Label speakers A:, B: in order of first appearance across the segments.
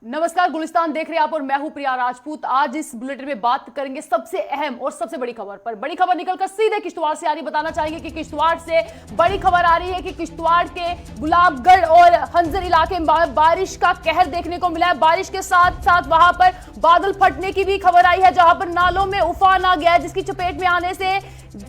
A: नमस्कार, गुलिस्तान देख रहे हैं आप और मैं हूं प्रिया राजपूत। आज इस बुलेटिन में बात करेंगे सबसे अहम और सबसे बड़ी खबर पर। बड़ी खबर निकलकर सीधे किश्तवाड़ से आ रही, बताना चाहेंगे कि किश्तवाड़ से बड़ी खबर आ रही है कि किश्तवाड़ के गुलाबगढ़ और हंजर इलाके में बारिश का कहर देखने को मिला है। बारिश के साथ साथ वहां पर बादल फटने की भी खबर आई है, जहां पर नालों में उफान आ गया है, जिसकी चपेट में आने से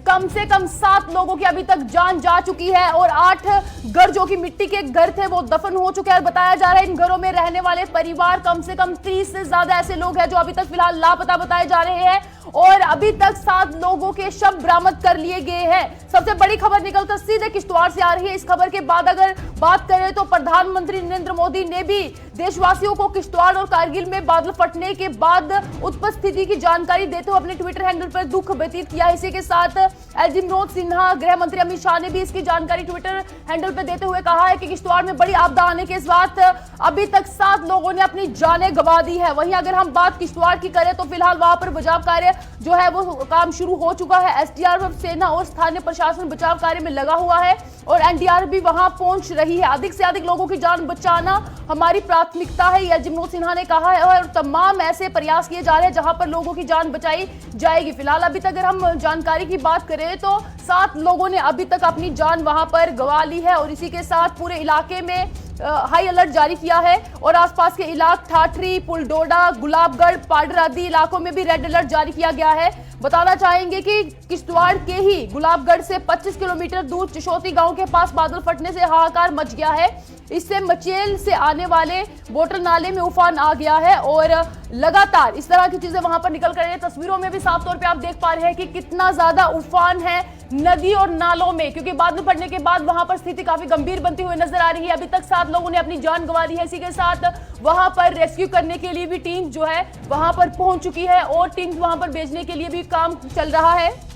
A: कम 7 लोगों की अभी तक जान जा चुकी है और 8 घर जो कि मिट्टी के घर थे वो दफन हो चुके हैं। बताया जा रहा है इन घरों में रहने वाले परिवार कम से कम 30 से ज्यादा ऐसे लोग हैं जो अभी तक फिलहाल लापता बताए जा रहे हैं और अभी तक 7 लोगों के शव बरामद कर लिए गए हैं। सबसे बड़ी खबर निकलकर सीधे किश्तवाड़ से आ रही है। इस खबर के बाद अगर बात करें तो प्रधानमंत्री नरेंद्र मोदी ने भी देशवासियों को किश्तवाड़ और कारगिल में बादल फटने के बाद उत्पन्न स्थिति की जानकारी देते हुए अपने ट्विटर हैंडल पर दुख व्यतीत किया। इसी के साथ एलजी मनोज सिन्हा, गृह मंत्री अमित शाह ने भी इसकी जानकारी ट्विटर हैंडल पर देते हुए कहा है कि किश्तवाड़ में बड़ी आपदा आने के बाद अभी तक 7 लोगों ने अपनी जानें गंवा दी है। वहीं अगर हम बात किश्तवाड़ की करें तो फिलहाल वहां पर बचाव कार्य जो है वो काम शुरू हो चुका है। एसडीआरएफ, सेना और स्थानीय प्रशासन बचाव कार्य में लगा हुआ है और एनडीआरएफ भी वहां पहुंच रही है। अधिक से अधिक लोगों की जान बचाना हमारी प्राथमिकता है, यह एलजी मनोज सिन्हा ने कहा है और तमाम ऐसे प्रयास किए जा रहे हैं जहां पर लोगों की जान बचाई जाएगी। फिलहाल अभी तक अगर हम जानकारी की बात करें तो 7 लोगों ने अभी तक अपनी जान वहां पर गंवा ली है और इसी के साथ पूरे इलाके में हाई अलर्ट जारी किया है और आसपास के इलाके ठाठरी, पुलडोडा, गुलाबगढ़, पाडर आदि इलाकों में भी रेड अलर्ट जारी किया गया है। बताना चाहेंगे कि किश्तवाड़ के ही गुलाबगढ़ से 25 किलोमीटर दूर चिशोती गांव के पास बादल फटने से हाहाकार मच गया है। इससे मचेल से आने वाले बोटल नाले में उफान आ गया है और लगातार इस तरह की चीजें वहां पर निकल कर रही है। तस्वीरों में भी साफ तौर पे आप देख पा रहे हैं कि कितना ज्यादा उफान है नदी और नालों में, क्योंकि बादल फटने के बाद वहां पर स्थिति काफी गंभीर बनती हुई नजर आ रही है। अभी तक 7 लोगों ने अपनी जान गंवा दी है। इसी के साथ वहां पर रेस्क्यू करने के लिए भी टीम जो है वहां पर पहुंच चुकी है और टीम वहां पर भेजने के लिए भी काम चल रहा है।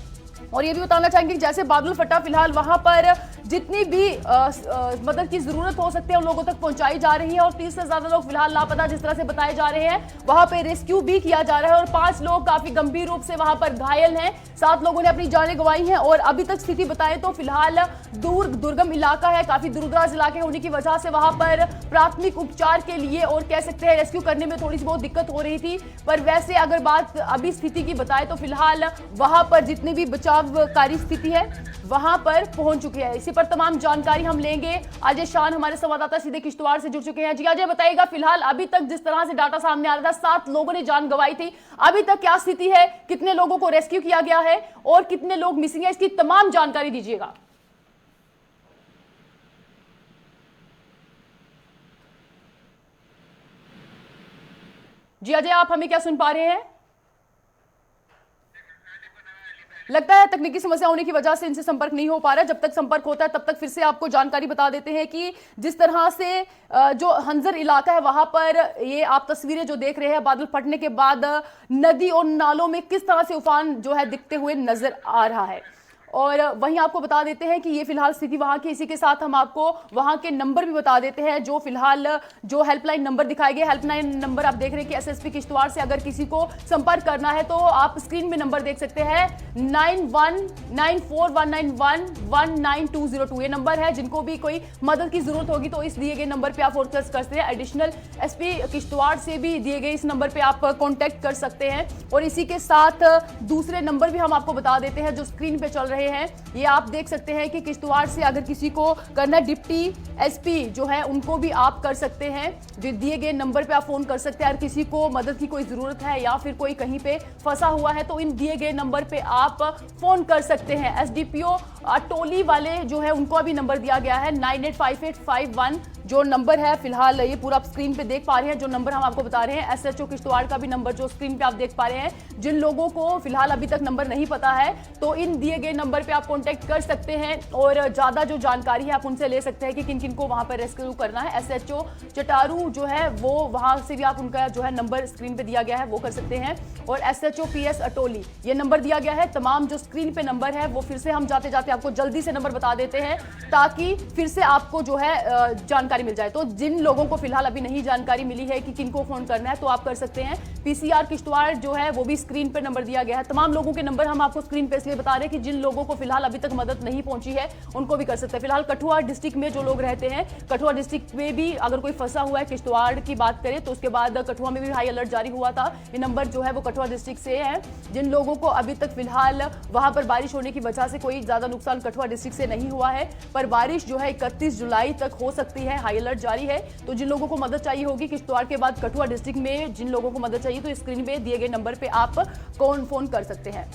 A: और ये भी बताना चाहेंगे कि जैसे बादल फटा, फिलहाल वहां पर जितनी भी मदद की जरूरत हो सकती है उन लोगों तक पहुंचाई जा रही है और 30 से ज्यादा लोग फिलहाल लापता जिस तरह से बताए जा रहे हैं वहां पे रेस्क्यू भी किया जा रहा है और 5 लोग काफी गंभीर रूप से वहां पर घायल हैं। 7 लोगों ने अपनी जानें गंवाई हैं और अभी तक स्थिति बताएं तो फिलहाल दुर्गम इलाका है, काफी दूरदराज इलाके होने की वजह से वहां पर प्राथमिक उपचार के लिए और कह सकते हैं रेस्क्यू करने में थोड़ी सी बहुत दिक्कत हो रही थी। पर वैसे अगर बात अभी स्थिति की बताएं तो फिलहाल वहां पर जितनी भी बचावकारी स्थिति है वहां पर पहुंच चुकी है। इसी पर तमाम जानकारी हम लेंगे। अजय शान हमारे संवाददाता सीधे किश्तवाड़ से जुड़ चुके हैं। जी अजय, बताइएगा फिलहाल अभी तक जिस तरह से डाटा सामने आ रहा था 7 लोगों ने जान गंवाई थी, अभी तक क्या स्थिति है, कितने लोगों को रेस्क्यू किया गया है और कितने लोग मिसिंग है, इसकी तमाम जानकारी दीजिएगा। जी अजय, आप हमें क्या सुन पा रहे हैं? लगता है तकनीकी समस्या होने की वजह से इनसे संपर्क नहीं हो पा रहा है। जब तक संपर्क होता है तब तक फिर से आपको जानकारी बता देते हैं कि जिस तरह से जो हंजर इलाका है वहां पर ये आप तस्वीरें जो देख रहे हैं बादल फटने के बाद नदी और नालों में किस तरह से उफान जो है दिखते हुए नजर आ रहा है। और वहीं आपको बता देते हैं कि ये फिलहाल स्थिति वहां की। इसी के साथ हम आपको वहां के नंबर भी बता देते हैं जो फिलहाल जो हेल्पलाइन नंबर दिखाए गए। हेल्पलाइन नंबर आप देख रहे हैं कि एसएसपी किश्तवाड़ से अगर किसी को संपर्क करना है तो आप स्क्रीन में नंबर देख सकते हैं 919419119202 ये नंबर है। जिनको भी कोई मदद की जरूरत होगी तो इस दिए गए नंबर पे आप फोन कर सकते हैं। एडिशनल एसपी किश्तवाड़ से भी दिए गए इस नंबर पे आप कांटेक्ट कर सकते हैं। और इसी के साथ दूसरे नंबर भी हम आपको बता देते हैं जो स्क्रीन पे चल रहे हैं। ये आप देख सकते हैं कि किश्तवाड़ से अगर किसी को करना डिप्टी एसपी जो है उनको भी आप कर सकते हैं। जो दिए गए नंबर पे आप फोन कर सकते हैं। अगर किसी को मदद की कोई जरूरत है या फिर कोई कहीं पे फंसा हुआ है तो इन दिए गए नंबर पे आप फोन कर सकते हैं। एसडीपीओ अटोली वाले जो है उनको अभी नंबर दिया गया है 985851 जो नंबर है फिलहाल ये पूरा आप स्क्रीन पे देख पा रहे हैं। जो नंबर हम आपको बता रहे हैं एसएचओ किश्तवाड़ का भी नंबर जो स्क्रीन पे आप देख पा रहे हैं। जिन लोगों को फिलहाल अभी तक नंबर नहीं पता है तो इन दिए गए नंबर पे आप कांटेक्ट कर सकते हैं और ज्यादा जो जानकारी है आप उनसे ले सकते हैं कि किन किन को वहां पर रेस्क्यू करना है। एसएचओ चटारू जो है वो वहां से भी आप उनका जो है नंबर स्क्रीन पे दिया गया है वो कर सकते हैं। और एसएचओ पीएस अटोली ये नंबर दिया गया है। तमाम जो स्क्रीन पे नंबर है वो फिर से हम जाते जाते आपको जल्दी से नंबर बता देते हैं ताकि फिर से आपको जो है जानकारी मिल जाए। तो जिन लोगों को फिलहाल अभी नहीं जानकारी मिली है कि किनको फोन करना है तो आप कर सकते हैं पीसीआर किश्तवाड़ जो है वो भी स्क्रीन पर नंबर दिया गया है। तमाम लोगों के नंबर हम आपको स्क्रीन पे इसलिए बता रहे हैं कि जिन लोगों को फिलहाल अभी तक मदद नहीं पहुंची है उनको भी कर सकते हैं। फिलहाल कठुआ डिस्ट्रिक्ट में जो लोग रहते हैं, कठुआ डिस्ट्रिक्ट में भी अगर कोई फंसा हुआ है, किश्तवाड़ की बात करें तो उसके बाद कठुआ में भी हाई अलर्ट जारी हुआ था। ये नंबर जो है वो कठुआ डिस्ट्रिक्ट से है। जिन लोगों को अभी तक फिलहाल वहां पर बारिश होने की वजह से कोई ज्यादा नुकसान कठुआ डिस्ट्रिक्ट से नहीं हुआ है, पर बारिश जो है 31 जुलाई तक हो सकती है, हाई अलर्ट जारी है। तो जिन लोगों को मदद चाहिए होगी किश्तवाड़ के बाद कठुआ डिस्ट्रिक्ट में जिन लोगों को मदद चाहिए तो स्क्रीन पे दिए गए नंबर पे आप फोन कर सकते हैं।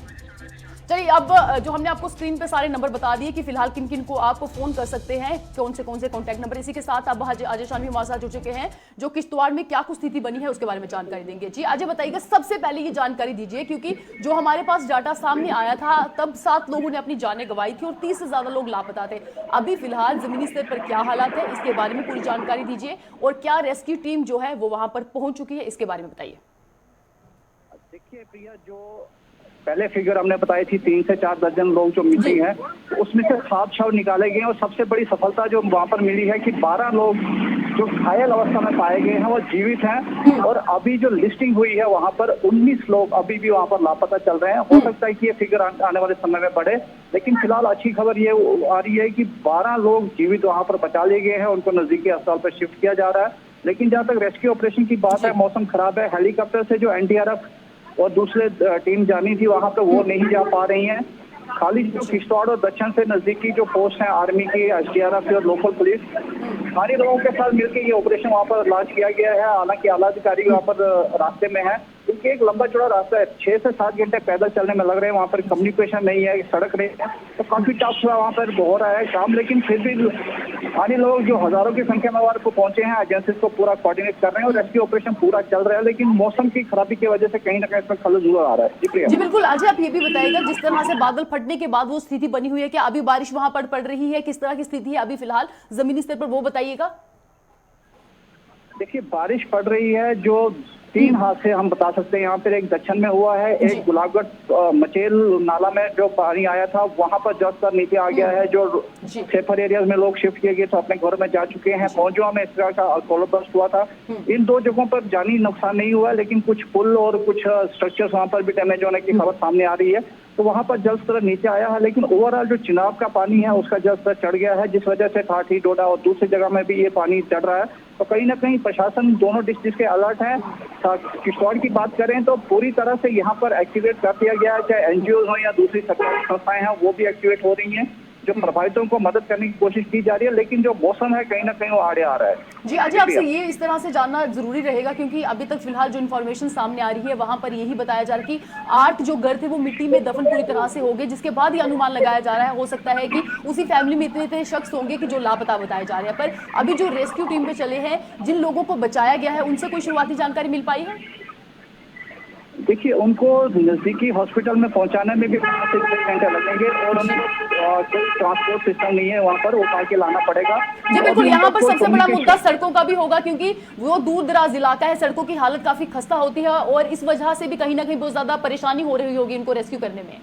A: चलिए अब जो हमने आपको स्क्रीन पे सारे नंबर बता दिए कि फिलहाल किन किन को आप फोन कर सकते हैं, कौन से कॉन्टैक्ट नंबर। इसी के साथ अब अजय शान भी हमारे साथ जुड़ चुके हैं जो किश्तवाड़ में क्या कुछ स्थिति बनी है उसके बारे में जानकारी देंगे। जी अजय बताइएगा, सबसे पहले ये जानकारी दीजिए क्योंकि जो हमारे पास डाटा सामने आया था तब 7 लोगों ने अपनी जानें गंवाई थी और 30 से ज्यादा लोग लापता थे। अभी फिलहाल जमीनी स्तर पर क्या हालात है इसके बारे में पूरी जानकारी दीजिए और क्या रेस्क्यू टीम जो है वो वहां पर पहुंच चुकी है इसके बारे में बताइए।
B: देखिए प्रिया, जो पहले फिगर हमने बताई थी 3 से 4 दर्जन लोग जो मिसिंग हैं, उसमें से 7 शव निकाले गए और सबसे बड़ी सफलता जो वहां पर मिली है कि 12 लोग जो घायल अवस्था में पाए गए हैं वो जीवित हैं और अभी जो लिस्टिंग हुई है वहां पर 19 लोग अभी भी वहां पर लापता चल रहे हैं। हो सकता है कि ये फिगर आने वाले समय में बढ़े, लेकिन फिलहाल अच्छी खबर ये आ रही है कि 12 लोग जीवित वहां पर बचा लिए गए हैं, उनको नजदीकी अस्पताल पर शिफ्ट किया जा रहा है। लेकिन जहाँ तक रेस्क्यू ऑपरेशन की बात है, मौसम खराब है, हेलीकॉप्टर से जो एनडीआरएफ और दूसरे टीम जानी थी वहां पे वो नहीं जा पा रही हैं। खाली जो किश्तवाड़ और दक्षिण से नजदीकी जो पोस्ट हैं आर्मी की, एसडीआरएफ और लोकल पुलिस, स्थानीय लोगों के साथ मिलकर ये ऑपरेशन वहां पर लॉन्च किया गया है। हालांकि आला अधिकारी वहां पर रास्ते में है, क्योंकि एक लंबा चौड़ा रास्ता है, 6 से 7 घंटे पैदल चलने में लग रहे हैं। वहां पर कम्युनिकेशन नहीं है, सड़क नहीं है, तो काफी टफ वहां पर हो रहा है काम। लेकिन फिर भी स्थानीय लोग जो हजारों की संख्या में वहां को पहुंचे हैं, एजेंसीज को पूरा कोऑर्डिनेट कर रहे हैं और रेस्क्यू ऑपरेशन पूरा चल रहा है। लेकिन मौसम की खराबी की वजह से कहीं ना कहीं इसमें खलल जरूर आ रहा है।
A: जी बिल्कुल अजय, आप ये भी बताइएगा जिस तरह से बादल फटने के बाद वो स्थिति बनी हुई है, क्या अभी बारिश वहां पर पड़ रही है, किस तरह की स्थिति है अभी फिलहाल जमीनी स्तर पर वो बताइएगा।
B: देखिए बारिश पड़ रही है, जो 3 हादसे हम बता सकते हैं यहाँ पर। एक दक्षिण में हुआ है, एक गुलाबगढ़ मचेल नाला में जो पानी आया था वहां पर जल स्तर नीचे आ गया है। जो सेफर एरियाज में लोग शिफ्ट किए गए तो अपने घरों में जा चुके हैं। पौंजुआ में इस तरह का कोलर बर्स्ट हुआ था। इन 2 जगहों पर जानी नुकसान नहीं हुआ, लेकिन कुछ पुल और कुछ स्ट्रक्चर्स वहां पर भी डैमेज होने की खबर सामने आ रही है। तो वहां पर जल स्तर नीचे आया है, लेकिन ओवरऑल जो चिनाब का पानी है उसका जल स्तर चढ़ गया है, जिस वजह से ठाठी, डोडा और दूसरी जगह में भी ये पानी चढ़ रहा है। तो कहीं ना कहीं प्रशासन दोनों डिस्ट्रिक्ट के अलर्ट है। किश्तवाड़ की बात करें तो पूरी तरह से यहाँ पर एक्टिवेट कर दिया गया है, चाहे एनजीओ हो या दूसरी सरकारी संस्थाएं हैं वो भी एक्टिवेट हो रही हैं। जो प्रभावितों को मदद करने की कोशिश की जा रही है, लेकिन जो मौसम है कहीं ना कहीं वो आड़े आ रहा है।
A: जी अजय, आपसे ये इस तरह से जानना जरूरी रहेगा क्योंकि अभी तक फिलहाल जो इन्फॉर्मेशन सामने आ रही है वहां पर यही बताया जा रहा है कि 8 जो घर थे वो मिट्टी में दफन पूरी तरह से हो गए, जिसके बाद ये अनुमान लगाया जा रहा है हो सकता है कि उसी फैमिली में इतने शख्स होंगे कि जो लापता बताए जा रहे हैं। पर अभी जो रेस्क्यू टीम पे चले हैं, जिन लोगों को बचाया गया है उनसे कोई शुरुआती जानकारी मिल पाई है?
B: देखिए उनको नजदीकी हॉस्पिटल में पहुंचाने में भी 5 से 6 घंटे लगेंगे और उनको कोई ट्रांसपोर्ट सिस्टम नहीं है वहां पर, उठा के लाना पड़ेगा।
A: जी बिल्कुल, यहाँ पर सबसे बड़ा मुद्दा सड़कों का भी होगा क्योंकि वो दूर दराज इलाका है, सड़कों की हालत काफी खस्ता होती है और इस वजह से भी कहीं ना कहीं बहुत ज्यादा परेशानी हो रही होगी इनको रेस्क्यू करने में।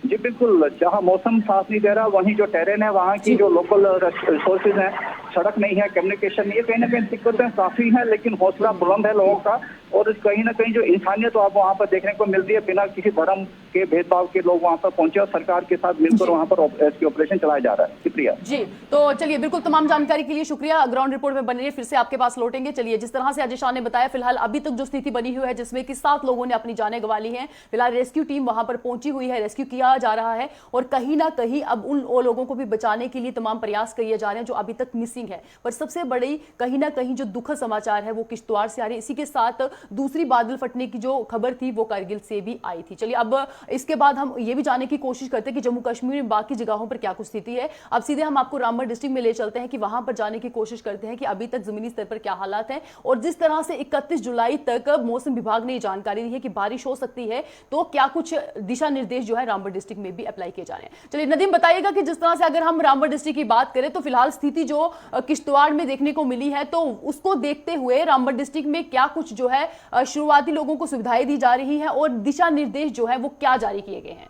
B: जी बिल्कुल, जहाँ मौसम साथ नहीं दे रहा वहीं जो टेरेन है वहाँ की जो लोकल रिसोर्सेज हैं, सड़क नहीं है, कम्युनिकेशन नहीं है, कहीं ना कहीं दिक्कतें काफी हैं। लेकिन हौसला बुलंद है लोगों का और कहीं ना कहीं जो इंसानियत आप वहाँ पर देखने को मिलती है, बिना किसी धर्म के भेदभाव के लोग वहाँ पर पहुंचे और सरकार के साथ मिलकर वहाँ पर रेस्क्यू ऑपरेशन चलाया जा रहा है। शुक्रिया
A: जी। तो चलिए बिल्कुल, तमाम जानकारी के लिए शुक्रिया। ग्राउंड रिपोर्ट में बने रहिए, फिर से आपके पास लौटेंगे। चलिए, जिस तरह से अजय शाह ने बताया फिलहाल अभी तक जो स्थिति बनी हुई है जिसमें कि 7 लोगों ने अपनी जानें गंवा ली हैं, फिलहाल रेस्क्यू टीम वहां पर पहुंची हुई है, रेस्क्यू किया जा रहा है और कहीं ना कहीं अब उन लोगों को भी बचाने के लिए तमाम प्रयास किए जा रहे हैं जो अभी तक मिसिंग है। पर सबसे बड़ी कहीं ना कहीं जो दुखद समाचार है वो किश्तवाड़ से आ रही है। इसी के साथ दूसरी बादल फटने की जो खबर थी वो कारगिल से भी आई थी। चलिए अब इसके बाद हम ये भी जानने की कोशिश करते हैं कि जम्मू कश्मीर में बाकी जगहों पर क्या कुछ स्थिति है। अब सीधे हम आपको रामबन डिस्ट्रिक्ट में ले चलते हैं कि वहां पर जाने की कोशिश करते हैं कि अभी तक जमीनी स्तर पर क्या हालात हैं और जिस तरह से 31 जुलाई तक मौसम विभाग ने जानकारी दी है कि बारिश हो सकती है, तो क्या कुछ दिशा निर्देश जो है रामबन डिस्ट्रिक्ट में भी अप्लाई किए जा रहे हैं। चलिए नदीम, बताइएगा कि जिस तरह से अगर हम रामबन डिस्ट्रिक्ट की बात करें तो फिलहाल स्थिति जो किश्तवाड़ में देखने को मिली है, तो उसको देखते हुए रामबन डिस्ट्रिक्ट में क्या कुछ जो है शुरुआती लोगों को सुविधाएं दी जा रही हैं और दिशा निर्देश जो है वो क्या जारी किए गए हैं?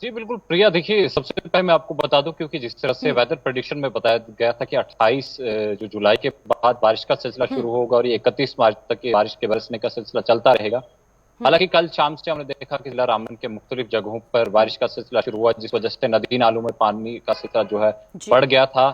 C: जी बिल्कुल प्रिया, देखिए सबसे पहले मैं आपको बता दूं, क्योंकि जिस तरह से वेदर प्रेडिक्शन में बताया गया था कि 28 जो जुलाई के बाद बारिश का सिलसिला शुरू होगा और ये 31 मार्च तक ये बारिश के बरसने का सिलसिला चलता रहेगा। हालांकि कल शाम से हमने देखा कि जिला रामबन के मुख्तलिफ जगहों पर बारिश का सिलसिला शुरू हुआ, जिस वजह से नदी नालों में पानी का सिलसिला जो है बढ़ गया था।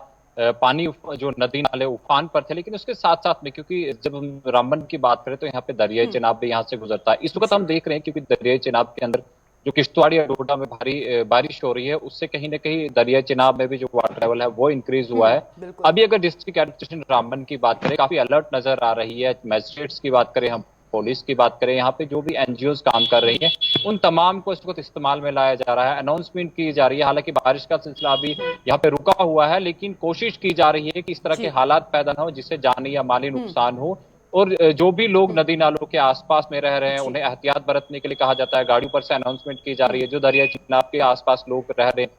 C: पानी जो नदी नाले उफान पर थे, लेकिन उसके साथ साथ में, क्योंकि जब हम रामबन की बात करें तो यहाँ पे दरियाई चिनाब भी यहाँ से गुजरता है। इस वक्त हम देख रहे हैं क्योंकि दरियाई चिनाब के अंदर जो किश्तवाड़ या डोडा में भारी बारिश हो रही है, उससे कहीं ना कहीं दरिया चिनाब में भी जो वाटर लेवल है वो इंक्रीज हुआ है। अभी अगर डिस्ट्रिक्ट एडमिनिस्ट्रेशन रामबन की बात करें, काफी अलर्ट नजर आ रही है। मैजिस्ट्रेट्स की बात करें, हम पुलिस की बात करें, यहाँ पे जो भी एनजीओ काम कर रही हैं उन तमाम को इस वक्त इस्तेमाल में लाया जा रहा है। अनाउंसमेंट की जा रही है। हालांकि बारिश का सिलसिला अभी यहाँ पे रुका हुआ है, लेकिन कोशिश की जा रही है कि इस तरह के हालात पैदा न हो जिससे जानी या माली नुकसान हो। और जो भी लोग नदी नालों के आसपास में रह रहे हैं उन्हें एहतियात बरतने के लिए कहा जाता है। गाड़ियों पर से अनाउंसमेंट की जा रही है। जो दरिया चिनाब के आसपास लोग रह रहे हैं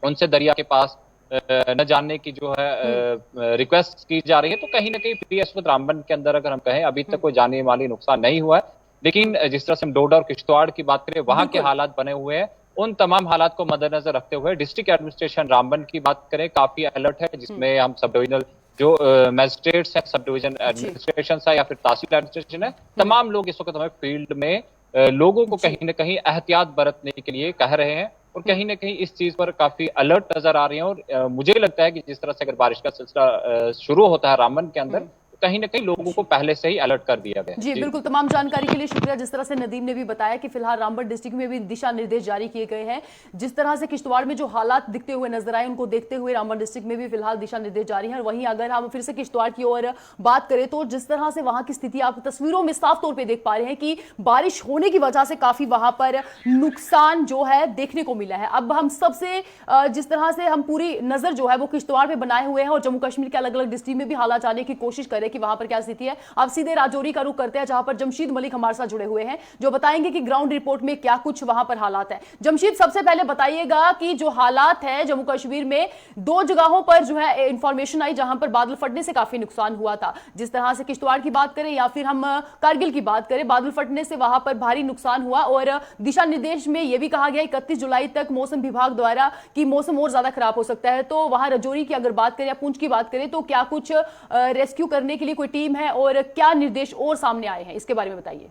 C: उनसे दरिया के पास न जानने की जो है रिक्वेस्ट की जा रही है। तो कहीं ना कहीं इस वक्त रामबन के अंदर अगर हम कहें, अभी तक कोई जानी माली नुकसान नहीं हुआ है, लेकिन जिस तरह से हम डोडा और किश्तवाड़ की बात करें, वहां के हालात बने हुए हैं। उन तमाम हालात को मद्देनजर रखते हुए डिस्ट्रिक्ट एडमिनिस्ट्रेशन रामबन की बात करें, काफी अलर्ट है, जिसमें हम सब डिविजनल जो मैजिस्ट्रेट्स है, सब डिवीजन एडमिनिस्ट्रेशन है या फिर तहसील एडमिनिस्ट्रेशन है, तमाम लोग इस वक्त हमें फील्ड में लोगों को कहीं ना कहीं एहतियात बरतने के लिए कह रहे हैं और कहीं ना कहीं इस चीज पर काफी अलर्ट नजर आ रही हैं। और मुझे लगता है कि जिस तरह से अगर बारिश का सिलसिला शुरू होता है रामबन के अंदर, कहीं ना कहीं लोगों को पहले से ही अलर्ट कर दिया गया।
A: जी बिल्कुल, तमाम जानकारी के लिए शुक्रिया। जिस तरह से नदीम ने भी बताया कि फिलहाल रामबन डिस्ट्रिक्ट में भी दिशा निर्देश जारी किए गए हैं। जिस तरह से किश्तवाड़ में जो हालात दिखते हुए नजर आए, उनको देखते हुए रामबन डिस्ट्रिक्ट में भी फिलहाल दिशा निर्देश जारी है। और वहीं अगर हम फिर से किश्तवाड़ की ओर बात करें तो जिस तरह से वहां की स्थिति आप तस्वीरों में साफ तौर पर देख पा रहे हैं कि बारिश होने की वजह से काफी वहां पर नुकसान जो है देखने को मिला है। अब हम सबसे जिस तरह से हम पूरी नजर जो है वो किश्तवाड़ पे बनाए हुए हैं और जम्मू कश्मीर के अलग अलग डिस्ट्रिक्ट में भी हालात जानने की कोशिश करें कि वहां पर क्या स्थिति है। अब सीधे राजौरी का रुख करते हैं, जहां पर जमशीद मलिक हमारे साथ जुड़े हुए हैं, जो बताएंगे कि ग्राउंड रिपोर्ट में क्या कुछ वहां पर हालात है। जमशीद, सबसे पहले बताइएगा कि जो हालात है जम्मू कश्मीर में, दो जगहों पर जो है इंफॉर्मेशन आई जहां पर बादल फटने से काफी नुकसान हुआ था। जिस तरह से किश्तवाड़ की बात करें या फिर हम कारगिल की बात करें, बादल फटने से वहां पर भारी नुकसान हुआ और दिशा निर्देश में यह भी कहा गया 31 जुलाई तक मौसम विभाग द्वारा कि मौसम और ज्यादा खराब हो सकता है। तो वहां राजौरी की अगर बात करें या पुंछ की बात करें तो क्या कुछ रेस्क्यू करने के लिए कोई टीम है और क्या निर्देश और सामने आए हैं, इसके बारे में बताइए।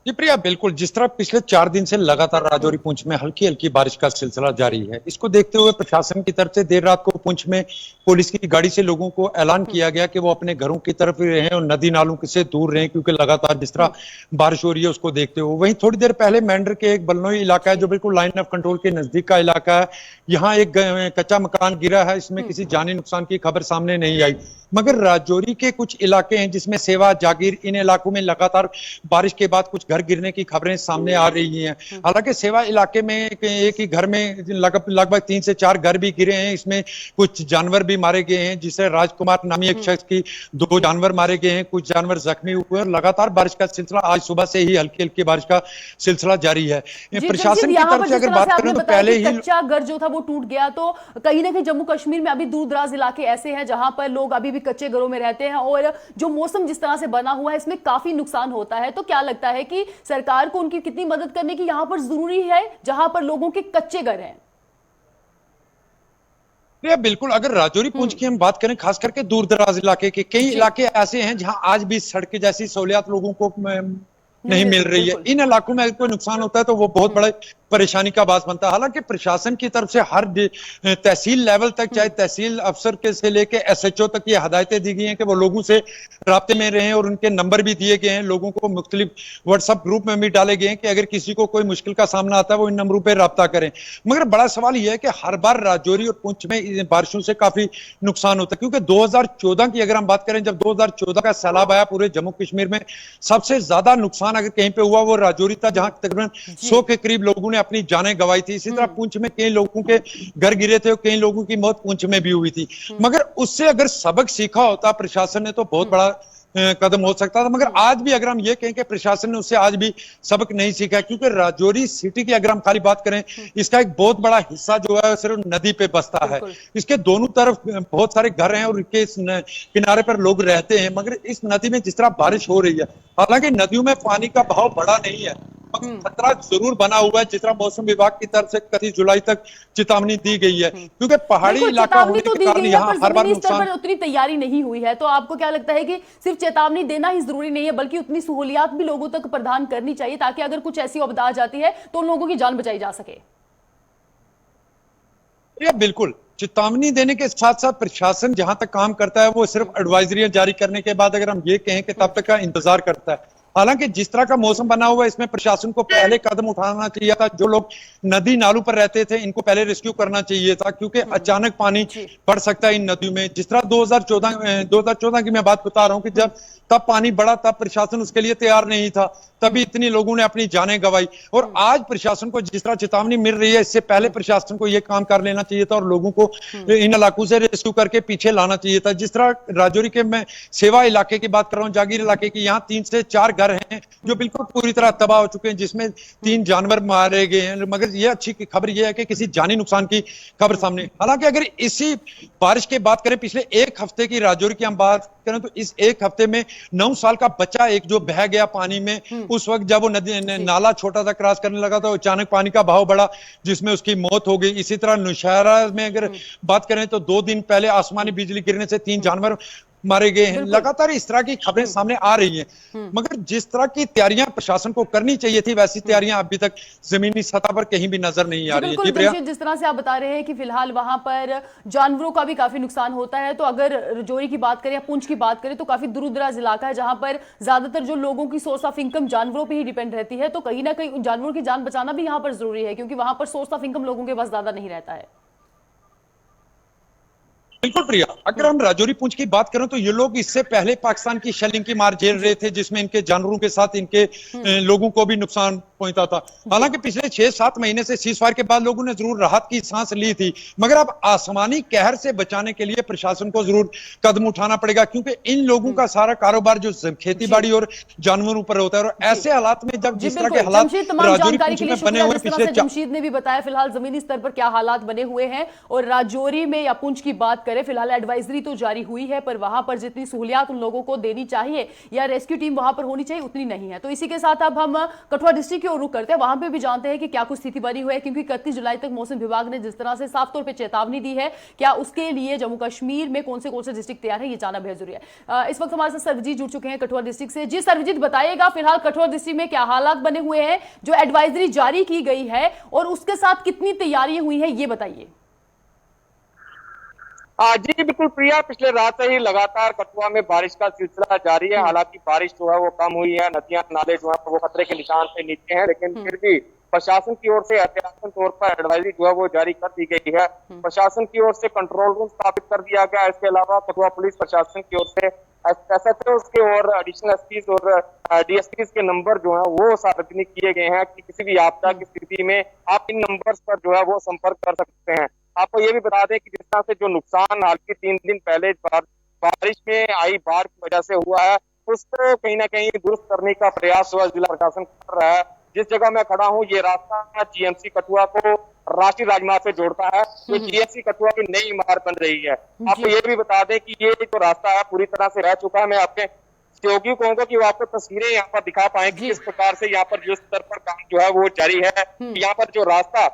D: जी प्रिया, बिल्कुल जिस तरह पिछले 4 दिन से लगातार राजौरी पुंछ में हल्की हल्की बारिश का सिलसिला जारी है, इसको देखते हुए प्रशासन की तरफ से देर रात को पुंछ में पुलिस की गाड़ी से लोगों को ऐलान किया गया कि वो अपने घरों की तरफ रहें और नदी नालों से दूर रहें, क्योंकि लगातार जिस तरह बारिश हो रही है उसको देखते हुए। वहीं थोड़ी देर पहले मेंढर के एक बलनोई इलाका है जो बिल्कुल लाइन ऑफ कंट्रोल के नजदीक का इलाका है, यहाँ एक कच्चा मकान गिरा है, इसमें किसी जानी नुकसान की खबर सामने नहीं आई। मगर राजौरी के कुछ इलाके हैं जिसमें सेवा, जागीर, इन इलाकों में लगातार बारिश के बाद कुछ घर गिरने की खबरें सामने आ रही हैं। हालांकि सेवा इलाके में एक ही घर में लगभग 3 से 4 घर भी गिरे हैं, इसमें कुछ जानवर भी मारे गए हैं, जिसे राजकुमार नामी एक शख्स की 2 जानवर मारे गए हैं, कुछ जानवर जख्मी हुए और लगातार बारिश का सिलसिला आज सुबह से ही हल्की हल्की बारिश का सिलसिला जारी है। प्रशासन की तरफ से अगर बात करें तो पहले ही
A: कच्चा घर जो था वो टूट गया, तो कहीं ना कहीं जम्मू कश्मीर में अभी दूर दराज इलाके ऐसे हैं जहां पर लोग अभी भी कच्चे घरों में रहते हैं और जो मौसम जिस तरह से बना हुआ है इसमें काफी नुकसान होता है। तो क्या लगता है कि सरकार को उनकी कितनी मदद करने की यहां पर जरूरी है जहां पर लोगों के कच्चे घर हैं?
D: बिल्कुल, अगर राजौरी पुंछ की हम बात करें, खास करके दूर दराज इलाके के कई इलाके ऐसे हैं जहां आज भी सड़क जैसी सहूलियात लोगों को नहीं मिल रही है। इन इलाकों में कोई नुकसान होता है तो वो बहुत बड़े परेशानी का बात बनता है। हालांकि प्रशासन की तरफ से हर तहसील लेवल तक, चाहे तहसील अफसर के से लेके एसएचओ तक ये हदायतें दी गई हैं कि वो लोगों से राब्ते में रहें और उनके नंबर भी दिए गए हैं। लोगों को मुख्तलिफ व्हाट्सएप ग्रुप में भी डाले गए हैं कि अगर किसी को कोई मुश्किल का सामना आता है वो इन नंबरों पर राब्ता करें। मगर बड़ा सवाल यह है कि हर बार राजौरी और पुंछ में बारिशों से काफी नुकसान होता है, क्योंकि 2014 की अगर हम बात करें, जब 2014 का सैलाब आया पूरे जम्मू कश्मीर में, सबसे ज्यादा नुकसान अगर कहीं पे हुआ वो राजौरी था, जहां तकरीबन 100 के करीब लोगों ने अपनी जानें गंवाई थी। इसी तरह पुंछ में कई लोगों के घर गिरे थे और कई लोगों की मौत पुंछ में भी हुई थी। मगर उससे अगर सबक सीखा होता प्रशासन ने तो बहुत बड़ा कदम हो सकता था। मगर आज भी अगर हम ये कहें कि प्रशासन ने उससे आज भी सबक नहीं सीखा, क्योंकि राजौरी सिटी की अगर हम खाली बात करें, इसका एक बहुत बड़ा हिस्सा जो है सिर्फ नदी पे बसता है। इसके दोनों तरफ बहुत सारे घर हैं और इसके किनारे पर लोग रहते हैं। मगर इस नदी में जिस तरह बारिश हो रही है हालांकि नदियों में पानी का बहाव बढ़ा नहीं है, मगर खतरा जरूर बना हुआ है। जिस तरह मौसम विभाग की तरफ से 31 जुलाई तक चेतावनी दी गई है, क्योंकि पहाड़ी
A: बिल्कुल,
D: इलाका
A: चेतावनी
D: होने
A: तो
D: के
A: दी
D: कारण
A: गई है,
D: यहाँ
A: पर
D: हर बार
A: जमीनी स्तर
D: नुकसान।
A: पर उतनी तैयारी नहीं हुई है। तो आपको क्या लगता है कि सिर्फ चेतावनी देना ही जरूरी नहीं है, बल्कि उतनी सहूलियात भी लोगों तक प्रदान करनी चाहिए, ताकि अगर कुछ ऐसी आपदा आ जाती है तो उन लोगों की जान बचाई जा सके?
D: ये बिल्कुल, चेतावनी देने के साथ साथ प्रशासन जहां तक काम करता है वो सिर्फ एडवाइजरियां जारी करने के बाद अगर हम ये कहें कि तब तक का इंतजार करता है। हालांकि जिस तरह का मौसम बना हुआ है, इसमें प्रशासन को पहले कदम उठाना चाहिए था। जो लोग नदी नालों पर रहते थे इनको पहले रेस्क्यू करना चाहिए था, क्योंकि अचानक पानी बढ़ सकता है इन नदियों में। जिस तरह 2014 की मैं बात बता रहा हूं कि जब तब पानी बढ़ा, तब प्रशासन उसके लिए तैयार नहीं था, तभी इतनी लोगों ने अपनी जानें गंवाई। और आज प्रशासन को जिस तरह चेतावनी मिल रही है, इससे पहले प्रशासन को यह काम कर लेना चाहिए था और लोगों को इन इलाकों से रेस्क्यू करके पीछे लाना चाहिए था। जिस तरह राजौरी के मैं सेवा इलाके की बात कर रहा हूं, जागीर इलाके की, यहाँ 3 से 4 घर हैं जो बिल्कुल पूरी तरह तबाह हो चुके हैं, जिसमें 3 जानवर मारे गए हैं। मगर यह अच्छी खबर यह है कि किसी जानी नुकसान की खबर सामने। हालांकि अगर इसी बारिश की बात करें, पिछले 1 हफ्ते की राजौरी की हम बात करें तो इस 1 हफ्ते में 9 साल का बच्चा एक जो बह गया पानी में, उस वक्त जब वो नदी नाला छोटा सा क्रॉस करने लगा तो अचानक पानी का बहाव बढ़ा, जिसमें उसकी मौत हो गई। इसी तरह नौशहरा में अगर बात करें तो 2 दिन पहले आसमानी बिजली गिरने से 3 जानवर मारे गए हैं। लगातार इस तरह की खबरें सामने आ रही हैं, मगर जिस तरह की तैयारियां प्रशासन को करनी चाहिए थी, वैसी तैयारियां अभी तक जमीनी सतह पर कहीं भी नजर नहीं आ रही है।
A: बिल्कुल, जिस तरह से आप बता रहे हैं कि फिलहाल वहां पर जानवरों का भी काफी नुकसान होता है, तो अगर राजौरी की बात करें या पुंछ की बात करें तो काफी दूर-दराज इलाका है जहां पर ज्यादातर जो लोगों की सोर्स ऑफ इनकम जानवरों पर ही डिपेंड रहती है। तो कहीं ना कहीं जानवरों की जान बचाना भी यहाँ पर जरूरी है, क्योंकि वहां पर सोर्स ऑफ इनकम लोगों के पास ज्यादा नहीं रहता है।
D: बिल्कुल प्रिया, अगर हम राजौरी पुंछ की बात करें तो ये लोग इससे पहले पाकिस्तान की शेलिंग की मार झेल रहे थे, जिसमें इनके जानवरों के साथ इनके लोगों को भी नुकसान पहुंचा था। हालांकि पिछले 6-7 महीने से सीजफायर के बाद लोगों ने जरूर राहत की सांस ली थी, मगर अब आसमानी कहर से बचाने के लिए प्रशासन को जरूर कदम उठाना पड़ेगा, क्योंकि इन लोगों का सारा कारोबार जो खेती बाड़ी और जानवरों पर होता है। और ऐसे हालात में जब जिस तरह के हालात राजौरी पुंछ में बने हुए पिछले,
A: जमशीद ने भी बताया फिलहाल जमीनी स्तर पर क्या हालात बने हुए हैं। और राजौरी में या पुंछ की बात करें, फिलहाल एडवाइजरी तो जारी हुई है, पर वहां पर जितनी सहूलियात उन लोगों को देनी चाहिए या रेस्क्यू टीम वहां पर होनी चाहिए उतनी नहीं है। तो इसी के साथ अब हम कठुआ डिस्ट्रिक्ट की ओर रुख करते हैं, वहां पे भी जानते हैं कि क्या कुछ स्थिति बनी हुई है, क्योंकि 31 जुलाई तक मौसम विभाग ने जिस तरह से साफ तौर पर चेतावनी दी है, क्या उसके लिए जम्मू कश्मीर में कौन से डिस्ट्रिक्ट तैयार है, ये जानना बेहद जरूरी है। इस वक्त हमारे साथ सर्वजीत जुड़ चुके हैं कठुआ डिस्ट्रिक्ट से। जी सर्वजीत, बताइएगा फिलहाल कठुआ डिस्ट्रिक्ट में क्या हालात बने हुए हैं, जो एडवाइजरी जारी की गई है और उसके साथ कितनी तैयारियां हुई है, ये बताइए।
E: जी बिल्कुल प्रिया, पिछले रात से ही लगातार कठुआ में बारिश का सिलसिला जारी है। हालांकि बारिश जो है वो कम हुई है, नदियां नाले जो है वो खतरे के निशान से नीचे हैं, लेकिन फिर भी प्रशासन की ओर से एहतियातन तौर पर एडवाइजरी जो है वो जारी कर दी गई है। प्रशासन की ओर से कंट्रोल रूम स्थापित कर दिया गया। इसके अलावा कठुआ पुलिस प्रशासन की ओर से SHO के और एडिशनल एसपीज और DSPs के नंबर जो है वो सार्वजनिक किए गए हैं कि किसी भी आपदा की स्थिति में आप इन नंबर्स पर जो है वो संपर्क कर सकते हैं। आपको ये भी बता दें कि जिस तरह से जो नुकसान हाल के 3 दिन पहले बारिश में आई बाढ़ की वजह से हुआ है, उसको कहीं ना कहीं दुरुस्त करने का प्रयास हुआ जिला प्रशासन कर रहा है। जिस जगह मैं खड़ा हूँ ये रास्ता GMC कठुआ को राष्ट्रीय राजमार्ग से जोड़ता है। तो GMC कठुआ की नई इमारत बन रही है। आपको ये भी बता दें कि ये जो रास्ता है पूरी तरह से रह चुका है। मैं आपके सहयोगी कहूंगा कि वो आपको तस्वीरें यहाँ पर दिखा पाए कि किस प्रकार से यहाँ पर जो स्तर पर काम जो है वो जारी है। यहाँ पर जो रास्ता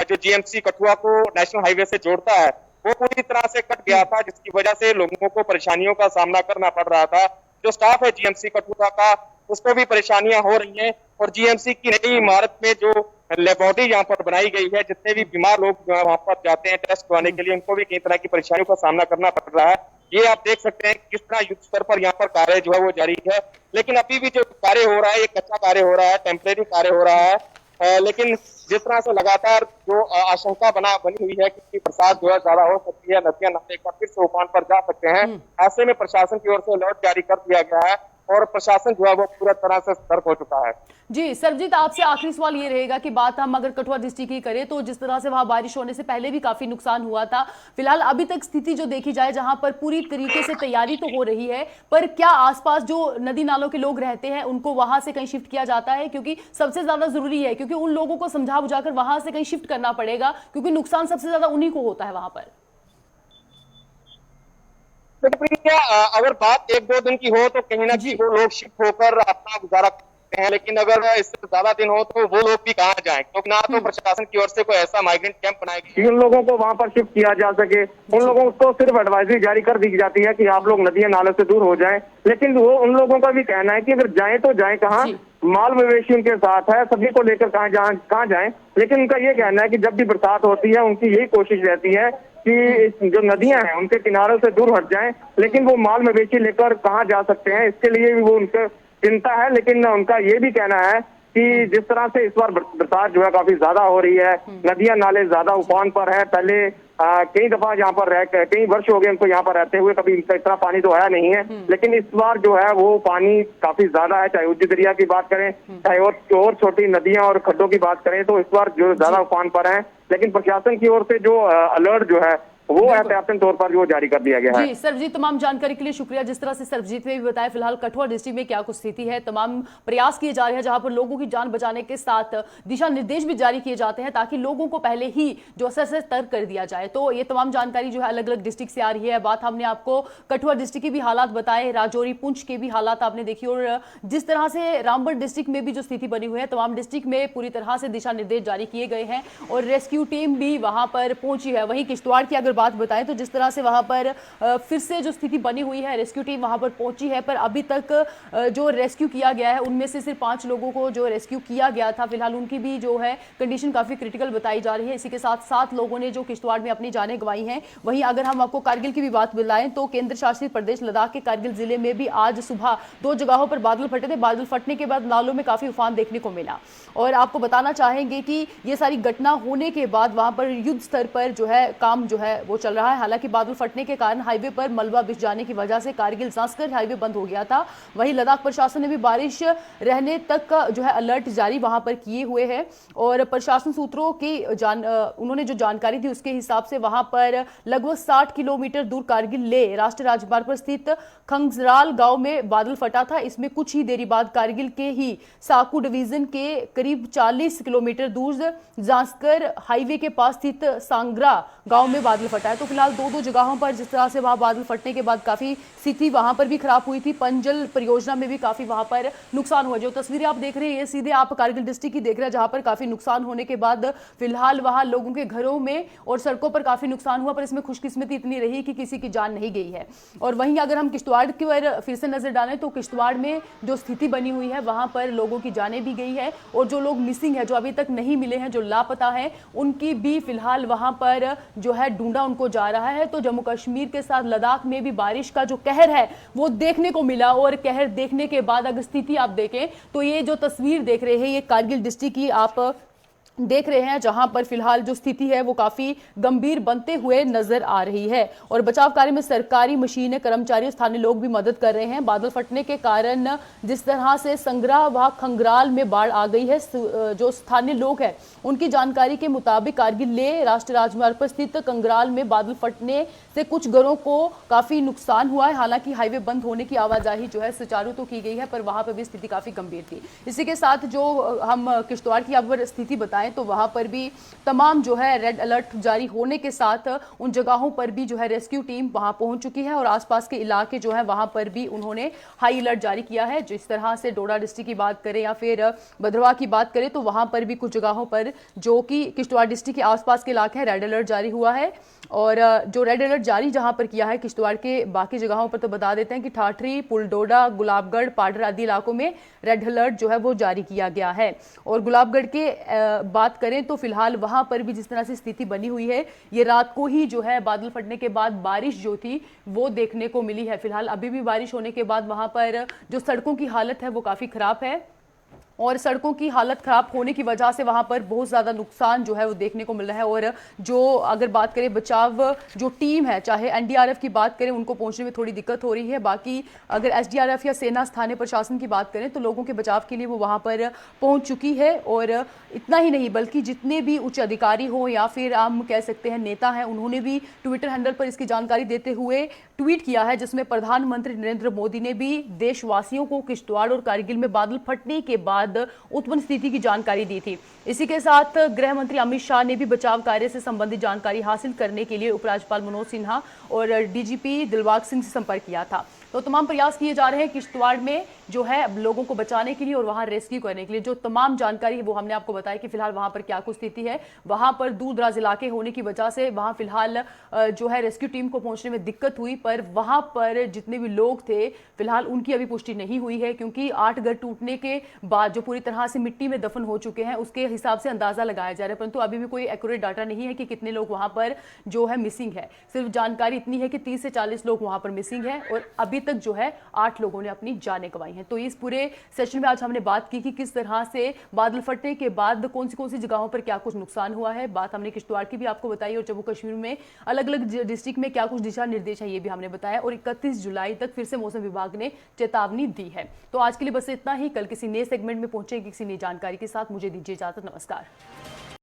E: जो GMC कठुआ को नेशनल हाईवे से जोड़ता है वो पूरी तरह से कट गया था, जिसकी वजह से लोगों को परेशानियों का सामना करना पड़ रहा था। जो स्टाफ है GMC कठुआ का उसको भी परेशानियां हो रही हैं। और GMC की नई इमारत में जो लेबोरेटरी यहाँ पर बनाई गई है, जितने भी बीमार लोग जो है वहां पर जाते हैं टेस्ट करवाने के लिए, उनको भी कई तरह की परेशानियों का सामना करना पड़ रहा है। ये आप देख सकते हैं किस तरह युद्ध स्तर पर यहाँ पर कार्य जो है वो जारी है। लेकिन अभी भी जो कार्य हो रहा है ये कच्चा कार्य हो रहा है, टेम्परेरी कार्य हो रहा है। लेकिन जिस तरह से लगातार जो आशंका बनी हुई है कि बरसात जो है ज्यादा हो सकती है, नदियां नाले एक बार फिर से उफान पर जा सकते हैं, ऐसे में प्रशासन की ओर से अलर्ट जारी कर दिया गया है और प्रशासन जो है वो पूरा तरह से सतर्क हो चुका है।
A: जी सरजीत, आपसे आखिरी सवाल ये रहेगा कि बात हम अगर कठुआ डिस्ट्रिक्ट की करें तो जिस तरह से वहां बारिश होने से पहले भी काफी नुकसान हुआ था, फिलहाल अभी तक स्थिति जो देखी जाए जहां पर पूरी तरीके से तैयारी तो हो रही है, पर क्या आसपास जो नदी नालों के लोग रहते हैं उनको वहां से कहीं शिफ्ट किया जाता है? क्योंकि सबसे ज्यादा जरूरी है, क्योंकि उन लोगों को समझा बुझाकर वहां से कहीं शिफ्ट करना पड़ेगा, क्योंकि नुकसान सबसे ज्यादा उन्हीं को होता है वहां पर।
E: लेकिन प्रिया, अगर बात 1-2 दिन की हो तो कहीं ना कहीं वो लोग शिफ्ट होकर अपना गुजारा करते हैं, लेकिन अगर इससे ज्यादा दिन हो तो वो लोग भी कहाँ जाएं, क्योंकि ना तो प्रशासन की ओर से कोई ऐसा माइग्रेंट कैंप बनाया गया
B: उन लोगों को वहां पर शिफ्ट किया जा सके। उन लोगों को सिर्फ एडवाइजरी जारी कर दी जाती है कि आप लोग नदियां नाले से दूर हो जाएं, लेकिन वो उन लोगों का भी कहना है कि अगर जाएं तो जाएं कहाँ, माल मवेशी उनके साथ है, सभी को लेकर कहाँ जाएं। लेकिन उनका ये कहना है कि जब भी बरसात होती है उनकी यही कोशिश रहती है कि जो नदियां हैं उनके किनारों से दूर हट जाएं, लेकिन वो माल मवेशी लेकर कहाँ जा सकते हैं इसके लिए भी वो उनका चिंता है। लेकिन उनका ये भी कहना है कि जिस तरह से इस बार बरसात जो है काफी ज्यादा हो रही है, नदियां नाले ज्यादा उफान पर है। पहले कई दफा यहाँ पर कई वर्ष हो गए उनको यहाँ पर रहते हुए, कभी इतना पानी तो आया नहीं है, लेकिन इस बार जो है वो पानी काफी ज्यादा है। चाहे उज्ज दरिया की बात करें, चाहे और छोटी नदियां और खड्डों की बात करें, तो इस बार जो ज्यादा उफान पर है। लेकिन प्रशासन की ओर से जो अलर्ट जो है वो एहतियातन तौर पर जो जारी कर दिया गया है।
A: जी सर्वजीत, तमाम जानकारी के लिए शुक्रिया। जिस तरह से सर्वजीत ने भी बताया, फिलहाल कठुआ डिस्ट्रिक्ट में क्या कुछ स्थिति है, तमाम प्रयास किए जा रहे हैं जहां पर लोगों की जान बचाने के साथ दिशा निर्देश भी जारी किए जाते हैं ताकि लोगों को पहले ही जो असर से तर्क कर दिया जाए। तो ये तमाम जानकारी जो है अलग अलग डिस्ट्रिक्ट से आ रही है। बात हमने आपको कठुआ डिस्ट्रिक्ट के भी हालात बताए, राजौरी पुंछ के भी हालात आपने देखी, और जिस तरह से रामबन डिस्ट्रिक्ट में भी जो स्थिति बनी हुई है, तमाम डिस्ट्रिक्ट में पूरी तरह से दिशा निर्देश जारी किए गए हैं और रेस्क्यू टीम भी वहां पर पहुंची है। वहीं किश्तवाड़ की अगर बात बताएं तो जिस तरह से वहां पर फिर से जो स्थिति बनी हुई है, रेस्क्यू टीम वहां पर पहुंची है, पर अभी तक जो रेस्क्यू किया गया है उनमें से सिर्फ 5 लोगों को जो रेस्क्यू किया गया था, फिलहाल उनकी भी जो है कंडीशन काफी क्रिटिकल बताई जा रही है। इसी के साथ 7 लोगों ने जो किश्तवाड़ में अपनी जानें गंवाई हैं। वहीं अगर हम आपको कारगिल की भी बात बताएं तो केंद्र शासित प्रदेश लद्दाख के कारगिल जिले में भी आज सुबह 2 जगहों पर बादल फटे थे। बादल फटने के बाद नालों में काफी उफान देखने को मिला, और आपको बताना चाहेंगे कि ये सारी घटना होने के बाद वहां पर युद्ध स्तर पर जो है काम जो है वो चल रहा है। हालांकि बादल फटने के कारण हाईवे पर मलबा बिछ जाने की वजह से कारगिल जांस्कर हाईवे बंद हो गया था। वहीं लद्दाख प्रशासन ने भी बारिश रहने तक का जो है अलर्ट जारी वहां पर किए हुए हैं, और प्रशासन सूत्रों की उन्होंने जो जानकारी दी उसके हिसाब से वहां पर लगभग 60 किलोमीटर दूर कारगिल ले राष्ट्रीय राजमार्ग पर स्थित खंगजराल गांव में बादल फटा था। इसमें कुछ ही देरी बाद कारगिल के ही साकू डिवीजन के करीब 40 किलोमीटर दूर जांस्कर हाईवे के पास स्थित सांगरा गांव में बादल फटा है। तो फिलहाल 2 जगहों पर जिस तरह से वहां बादल फटने के बाद काफी स्थिति वहां पर भी खराब हुई थी। पंजल परियोजना में भी काफी वहां पर नुकसान हुआ। जो तस्वीरें आप देख रहे हैं ये सीधे आप कारगिल डिस्ट्रिक्ट की देख रहे हैं, जहां पर काफी नुकसान होने के बाद फिलहाल वहां लोगों के घरों में और सड़कों पर काफी नुकसान हुआ, पर इसमें खुशकिस्मती इतनी रही कि किसी की जान नहीं गई है। और वहीं अगर हम किश्तवाड़ की ओर फिर से नजर डालें तो किश्तवाड़ में जो स्थिति बनी हुई है वहां पर लोगों की जानें भी गई है, और जो लोग मिसिंग है, जो अभी तक नहीं मिले हैं, जो लापता है, उनकी भी फिलहाल वहां पर जो है ढूंढा उनको जा रहा है। तो जम्मू कश्मीर के साथ लद्दाख में भी बारिश का जो कहर है वो देखने को मिला, और कहर देखने के बाद अगर स्थिति आप देखें तो ये जो तस्वीर देख रहे हैं ये कारगिल डिस्ट्रिक्ट की आप देख रहे हैं, जहां पर फिलहाल जो स्थिति है वो काफी गंभीर बनते हुए नजर आ रही है। और बचाव कार्य में सरकारी मशीनें, कर्मचारी, स्थानीय लोग भी मदद कर रहे हैं। बादल फटने के कारण जिस तरह से संग्रह व खंगराल में बाढ़ आ गई है, जो स्थानीय लोग हैं उनकी जानकारी के मुताबिक कारगिल ले राष्ट्रीय राजमार्ग पर स्थित कंगराल में बादल फटने से कुछ घरों को काफी नुकसान हुआ है। हालांकि हाईवे बंद होने की आवाजाही जो है सुचारू तो की गई है, पर वहां पर भी स्थिति काफी गंभीर थी। इसी के साथ जो हम किश्तवाड़ की अगर स्थिति बताएं तो वहां पर भी तमाम जो है रेड अलर्ट जारी होने के साथ उन जगहों पर भी जो है रेस्क्यू टीम वहां पहुंच चुकी है, और आसपास के इलाके जो है वहां पर भी उन्होंने हाई अलर्ट जारी किया है। जिस तरह से डोडा डिस्ट्रिक्ट की बात करें या फिर भद्रवाह की बात करें तो वहां पर भी कुछ जगहों पर जो कि किश्तवाड़ डिस्ट्रिक्ट के आसपास के इलाके हैं रेड अलर्ट जारी हुआ है। और जो रेड अलर्ट जारी जहां पर किया है किश्तवाड़ के बाकी जगहों पर तो बता देते हैं कि ठाठरी, पुलडोडा, गुलाबगढ़, पाडर आदि इलाकों में रेड अलर्ट जो है वो जारी किया गया है। और गुलाबगढ़ के बात करें तो फिलहाल वहां पर भी जिस तरह से स्थिति बनी हुई है, ये रात को ही जो है बादल फटने के बाद बारिश जो थी वो देखने को मिली है। फिलहाल अभी भी बारिश होने के बाद वहां पर जो सड़कों की हालत है वो काफी खराब है, और सड़कों की हालत खराब होने की वजह से वहां पर बहुत ज्यादा नुकसान जो है वो देखने को मिल रहा है। और जो अगर बात करें बचाव जो टीम है, चाहे एनडीआरएफ की बात करें, उनको पहुंचने में थोड़ी दिक्कत हो रही है। बाकी अगर एसडीआरएफ या सेना स्थानीय प्रशासन की बात करें तो लोगों के बचाव के लिए वो वहां पर पहुंच चुकी है। और इतना ही नहीं बल्कि जितने भी उच्च अधिकारी हो या फिर हम कह सकते हैं नेता हैं, उन्होंने भी ट्विटर हैंडल पर इसकी जानकारी देते हुए ट्वीट किया है, जिसमें प्रधानमंत्री नरेंद्र मोदी ने भी देशवासियों को किश्तवाड़ और कारगिल में बादल फटने के बाद बाद उत्पन्न स्थिति की जानकारी दी थी। इसी के साथ गृह मंत्री अमित शाह ने भी बचाव कार्य से संबंधित जानकारी हासिल करने के लिए उपराज्यपाल मनोज सिन्हा और डीजीपी दिलबाग सिंह से संपर्क किया था। तो तमाम प्रयास किए जा रहे हैं किश्तवाड़ में जो है लोगों को बचाने के लिए और वहां रेस्क्यू करने के लिए। जो तमाम जानकारी है वो हमने आपको बताया कि फिलहाल वहां पर क्या कुछ स्थिति है। वहां पर दूर दराज इलाके होने की वजह से वहां फिलहाल जो है रेस्क्यू टीम को पहुंचने में दिक्कत हुई, पर वहां पर जितने भी लोग थे फिलहाल उनकी अभी पुष्टि नहीं हुई है, क्योंकि 8 घर टूटने के बाद जो पूरी तरह से मिट्टी में दफन हो चुके हैं उसके हिसाब से अंदाजा लगाया जा रहा है, परंतु अभी भी कोई एक्यूरेट डाटा नहीं है कि कितने लोग वहां पर जो है मिसिंग है। सिर्फ जानकारी इतनी है कि 30 से 40 लोग वहां पर मिसिंग है और अभी तक जो है 8 लोगों ने अपनी जानें गंवाई हैं। तो इस पूरे सेशन में आज हमने बात की कि किस तरह से बादल फटने के बाद कौन सी जगहों पर क्या कुछ नुकसान हुआ है। बात हमने किश्तवाड़ की भी आपको बताई और जम्मू कश्मीर में अलग अलग डिस्ट्रिक्ट में क्या कुछ दिशा निर्देश है ये भी हमने बताया, और 31 जुलाई तक फिर से मौसम विभाग ने चेतावनी दी है। तो आज के लिए बस इतना ही। कल किसी नए सेगमेंट में पहुंचेंगे किसी नई जानकारी के साथ। मुझे दीजिए इजाजत। नमस्कार।